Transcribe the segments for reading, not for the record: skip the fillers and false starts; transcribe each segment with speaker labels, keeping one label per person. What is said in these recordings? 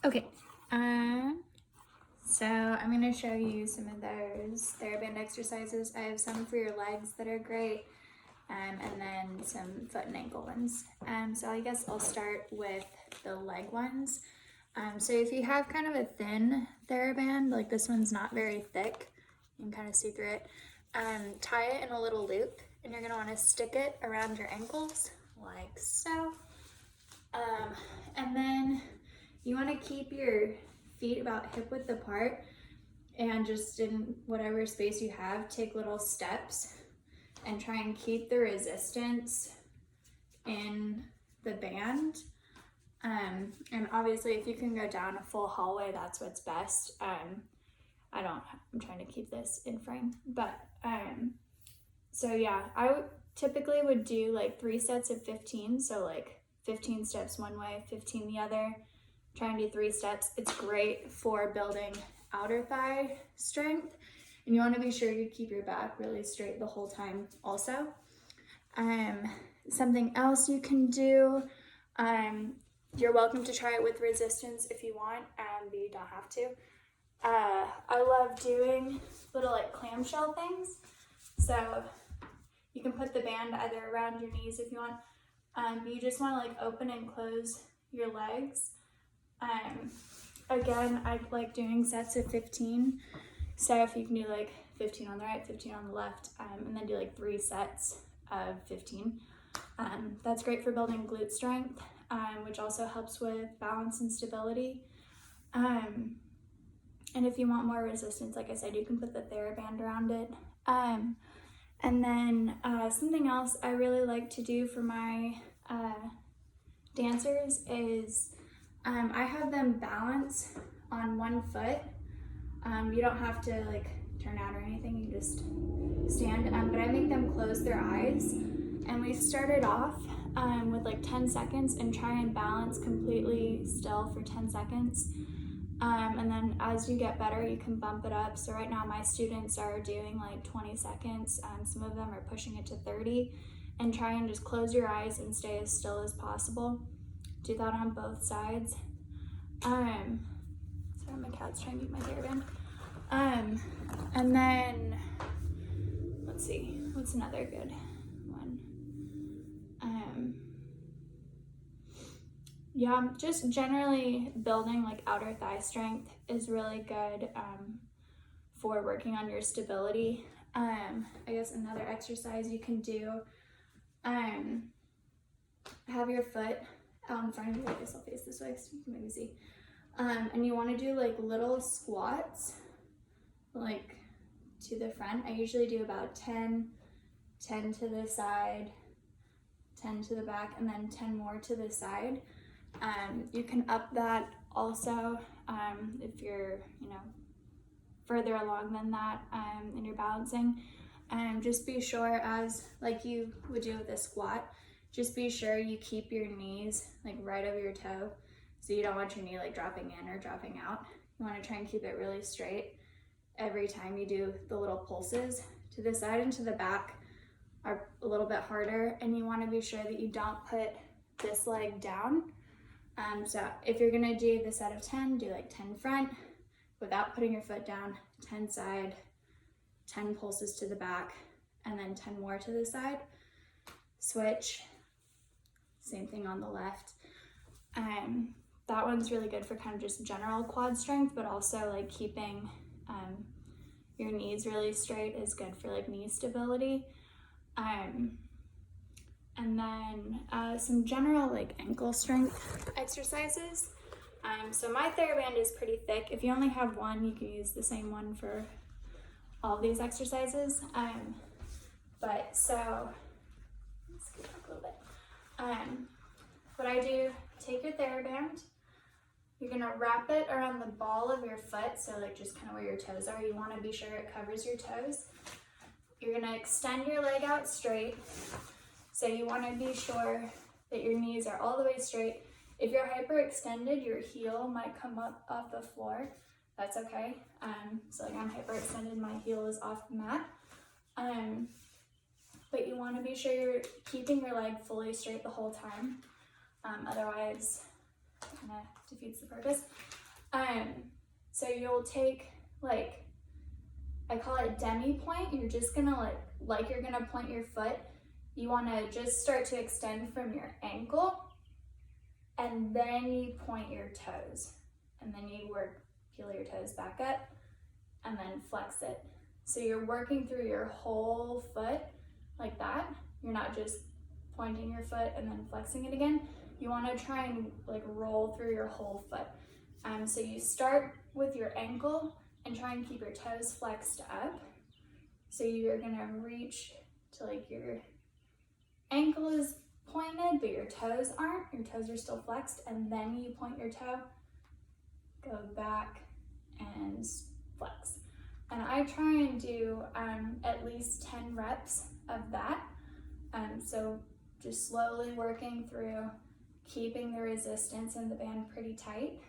Speaker 1: Okay, so I'm going to show you some of those Theraband exercises. I have some for your legs that are great, and then some foot and ankle ones. So I guess I'll start with the leg ones. So if you have kind of a thin Theraband, like this one's not very thick, you can kind of see through it, tie it in a little loop, and you're going to want to stick it around your ankles like so. And then you want to keep your feet about hip width apart, and just in whatever space you have, take little steps and try and keep the resistance in the band. And obviously if you can go down a full hallway, that's what's best. I'm trying to keep this in frame, but so yeah, typically would do like 3 sets of 15, so like 15 steps one way, 15 the other. Try and do 3 steps. It's great for building outer thigh strength, and you want to be sure you keep your back really straight the whole time also. Something else you can do, you're welcome to try it with resistance if you want, but you don't have to. I love doing little like clamshell things, so you can put the band either around your knees if you want, but you just want to like open and close your legs. Again, I like doing sets of 15, so if you can do like 15 on the right, 15 on the left, and then do like 3 sets of 15. That's great for building glute strength, which also helps with balance and stability. And if you want more resistance, like I said, you can put the Theraband around it. And then something else I really like to do for my dancers is I have them balance on one foot. You don't have to like turn out or anything, you just stand, but I make them close their eyes, and we started off with like 10 seconds and try and balance completely still for 10 seconds. And then as you get better, you can bump it up. So right now my students are doing like 20 seconds, some of them are pushing it to 30, and try and just close your eyes and stay as still as possible. Do that on both sides. Sorry, my cat's trying to eat my Theraband. And then, let's see, what's another good one? Yeah, just generally building like outer thigh strength is really good for working on your stability. I guess another exercise you can do, have your foot out in front of you. I guess I'll face this way so you can maybe see. And you want to do like little squats, like to the front. I usually do about 10 to the side, 10 to the back, and then 10 more to the side. You can up that also if you're, further along than that and you're balancing. Just be sure, as like you would do with a squat, just be sure you keep your knees like right over your toe. So you don't want your knee like dropping in or dropping out. You want to try and keep it really straight every time you do the little pulses. To the side and to the back are a little bit harder, and you want to be sure that you don't put this leg down. So if you're gonna do the set of 10, do like 10 front without putting your foot down, 10 side, 10 pulses to the back, and then 10 more to the side. Switch, same thing on the left. That one's really good for kind of just general quad strength, but also like keeping your knees really straight is good for like knee stability. And then some general like ankle strength exercises. So my Theraband is pretty thick. If you only have one, you can use the same one for all of these exercises. But so, let's go back a little bit. What I do, take your Theraband, you're gonna wrap it around the ball of your foot, so like just kind of where your toes are. You wanna be sure it covers your toes. You're gonna extend your leg out straight. So you wanna be sure that your knees are all the way straight. If you're hyperextended, your heel might come up off the floor. That's okay. So like I'm hyperextended, my heel is off the mat. But you wanna be sure you're keeping your leg fully straight the whole time. Otherwise, kind of defeats the purpose. So you'll take, like, I call it demi point. You're just gonna like you're gonna point your foot. You wanna just start to extend from your ankle, and then you point your toes. And then you peel your toes back up, and then flex it. So you're working through your whole foot like that. You're not just pointing your foot and then flexing it again. You wanna try and like roll through your whole foot. So you start with your ankle and try and keep your toes flexed up. So you're gonna reach to like your ankle is pointed, but your toes aren't. Your toes are still flexed, and then you point your toe, go back and flex. And I try and do at least 10 reps of that. So just slowly working through, keeping the resistance in the band pretty tight.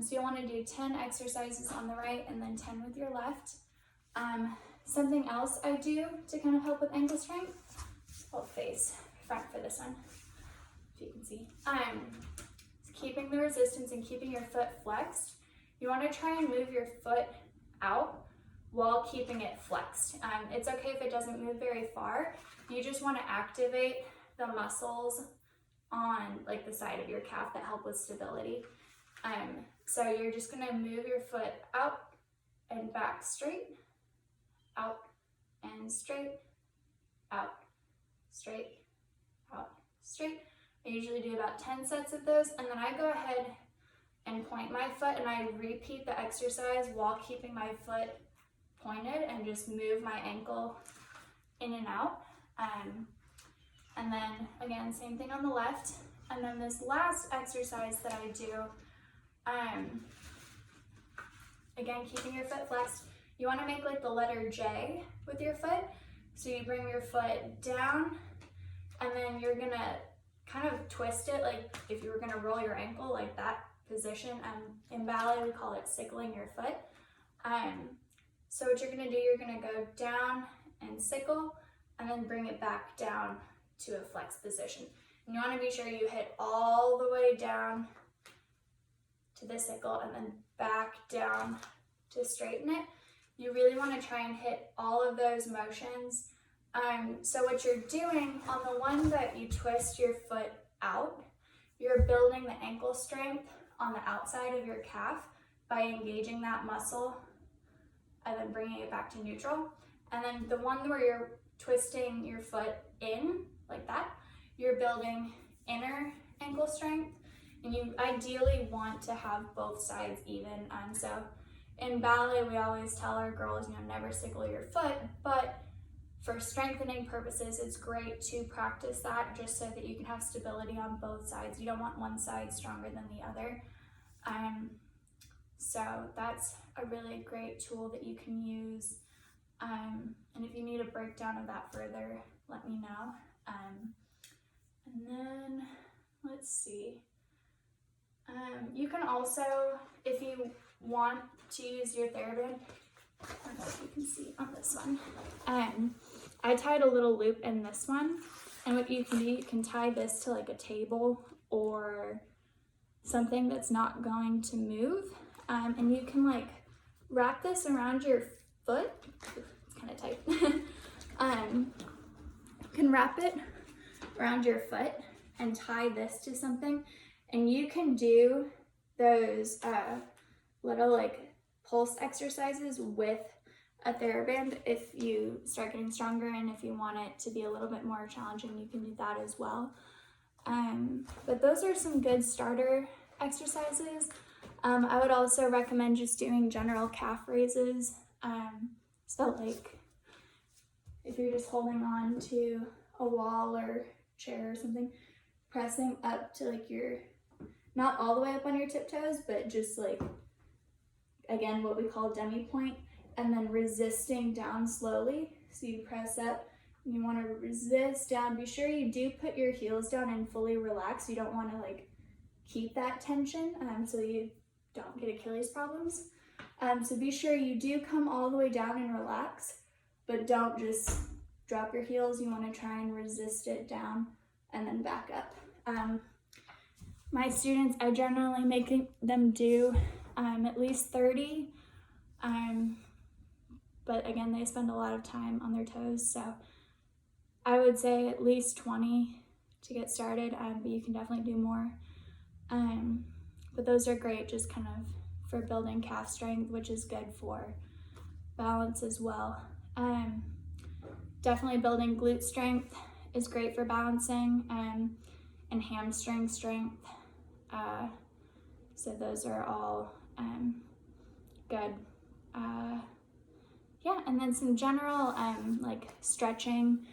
Speaker 1: So you'll want to do 10 exercises on the right and then 10 with your left. Something else I do to kind of help with ankle strength, I'll face front for this one, if you can see. Keeping the resistance and keeping your foot flexed. You want to try and move your foot out while keeping it flexed. It's okay if it doesn't move very far. You just want to activate the muscles on like the side of your calf that help with stability. So you're just gonna move your foot out and back straight, out and straight, out, straight, out, straight. I usually do about 10 sets of those, and then I go ahead and point my foot and I repeat the exercise while keeping my foot pointed and just move my ankle in and out. And then again, same thing on the left. And then this last exercise that I do, again, keeping your foot flexed, you want to make like the letter J with your foot. So you bring your foot down, and then you're gonna kind of twist it like if you were gonna roll your ankle, like that position. In ballet, we call it sickling your foot. So what you're gonna do, you're gonna go down and sickle, and then bring it back down to a flex position. And you wanna be sure you hit all the way down to the sickle and then back down to straighten it. You really wanna try and hit all of those motions. So what you're doing on the one that you twist your foot out, you're building the ankle strength on the outside of your calf by engaging that muscle and then bringing it back to neutral. And then the one where you're twisting your foot in like that, you're building inner ankle strength, and you ideally want to have both sides even. So in ballet, we always tell our girls, never sickle your foot, but for strengthening purposes, it's great to practice that just so that you can have stability on both sides. You don't want one side stronger than the other. So that's a really great tool that you can use. And if you need a breakdown of that further, let me know. And then, let's see. You can also, if you want to use your Theraband, I don't know if you can see on this one. I tied a little loop in this one, and what you can do, you can tie this to like a table or something that's not going to move, and you can like wrap this around your foot. It's kind of tight. You can wrap it around your foot and tie this to something, and you can do those little like pulse exercises with a Theraband if you start getting stronger, and if you want it to be a little bit more challenging, you can do that as well. But those are some good starter exercises. I would also recommend just doing general calf raises. So like if you're just holding on to a wall or chair or something, pressing up to like your, not all the way up on your tiptoes, but just like, again, what we call demi point, and then resisting down slowly. So you press up, and you want to resist down. Be sure you do put your heels down and fully relax. You don't want to like keep that tension so you don't get Achilles problems. So be sure you do come all the way down and relax, but don't just drop your heels. You want to try and resist it down and then back up. My students, I generally make them do at least 30, but again, they spend a lot of time on their toes, so I would say at least 20 to get started, but you can definitely do more. But those are great just kind of for building calf strength, which is good for balance as well. Definitely building glute strength is great for balancing, and hamstring strength. So those are all good. Yeah, and then some general like stretching.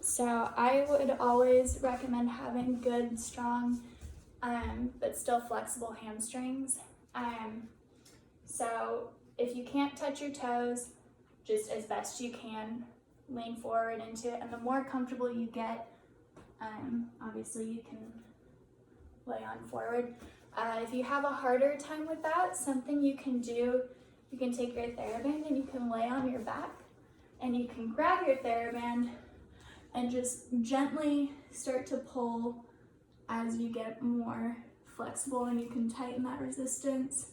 Speaker 1: So I would always recommend having good, strong, but still flexible hamstrings. So if you can't touch your toes, just as best you can, lean forward into it. And the more comfortable you get, obviously you can lay on forward. If you have a harder time with that, something you can do, you can take your Theraband and you can lay on your back and you can grab your Theraband and just gently start to pull as you get more flexible, and you can tighten that resistance,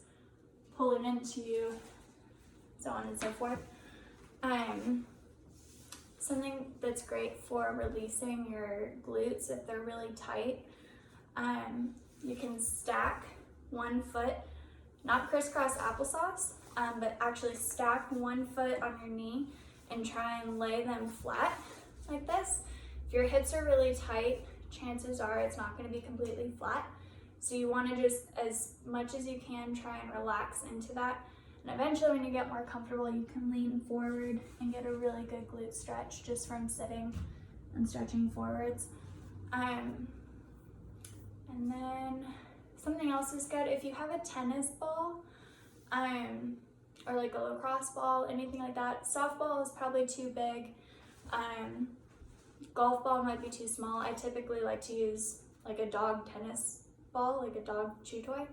Speaker 1: pull it into you, so on and so forth. Something that's great for releasing your glutes if they're really tight, you can stack one foot, not crisscross applesauce, but actually stack one foot on your knee and try and lay them flat like this. If your hips are really tight, chances are it's not going to be completely flat. So you want to just, as much as you can, try and relax into that. And eventually when you get more comfortable, you can lean forward and get a really good glute stretch just from sitting and stretching forwards. And then something else is good. If you have a tennis ball, or like a lacrosse ball, anything like that, softball is probably too big. Golf ball might be too small. I typically like to use like a dog tennis ball, like a dog chew toy.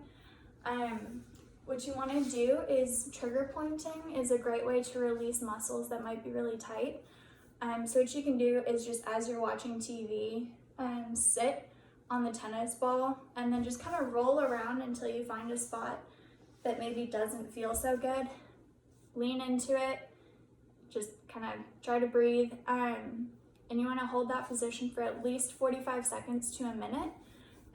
Speaker 1: What you want to do is trigger pointing is a great way to release muscles that might be really tight. So what you can do is just as you're watching TV, sit on the tennis ball and then just kind of roll around until you find a spot that maybe doesn't feel so good. Lean into it, just kind of try to breathe. And you want to hold that position for at least 45 seconds to a minute,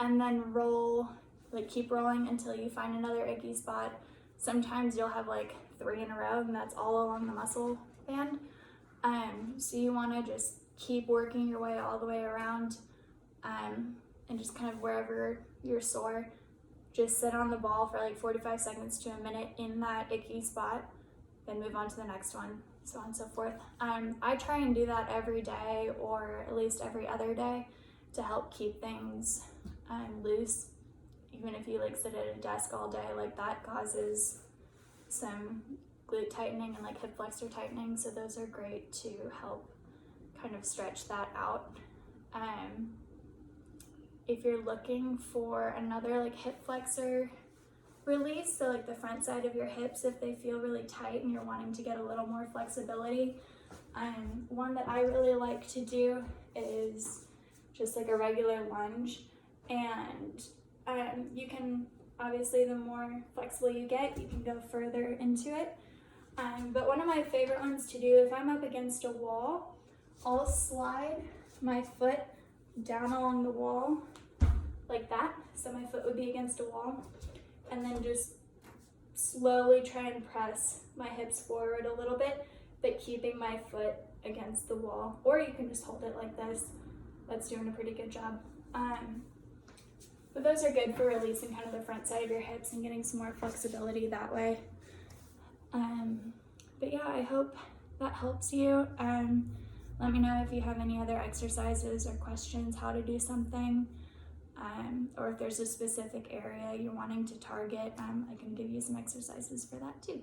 Speaker 1: and then roll, like keep rolling until you find another icky spot. Sometimes you'll have like 3 in a row, and that's all along the muscle band. So you want to just keep working your way all the way around, and just kind of wherever you're sore, just sit on the ball for like 45 seconds to a minute in that icky spot, then move on to the next one, so on and so forth. I try and do that every day, or at least every other day, to help keep things loose. Even if you like sit at a desk all day, like that causes some glute tightening and like hip flexor tightening, so those are great to help kind of stretch that out. If you're looking for another like hip flexor release, so like the front side of your hips, if they feel really tight and you're wanting to get a little more flexibility, one that I really like to do is just like a regular lunge. And you can, obviously the more flexible you get, you can go further into it. But one of my favorite ones to do, if I'm up against a wall, I'll slide my foot down along the wall like that, so my foot would be against a wall, and then just slowly try and press my hips forward a little bit, but keeping my foot against the wall. Or you can just hold it like this. That's doing a pretty good job. But those are good for releasing kind of the front side of your hips and getting some more flexibility that way. But yeah, I hope that helps you. Let me know if you have any other exercises or questions how to do something, or if there's a specific area you're wanting to target. I can give you some exercises for that too.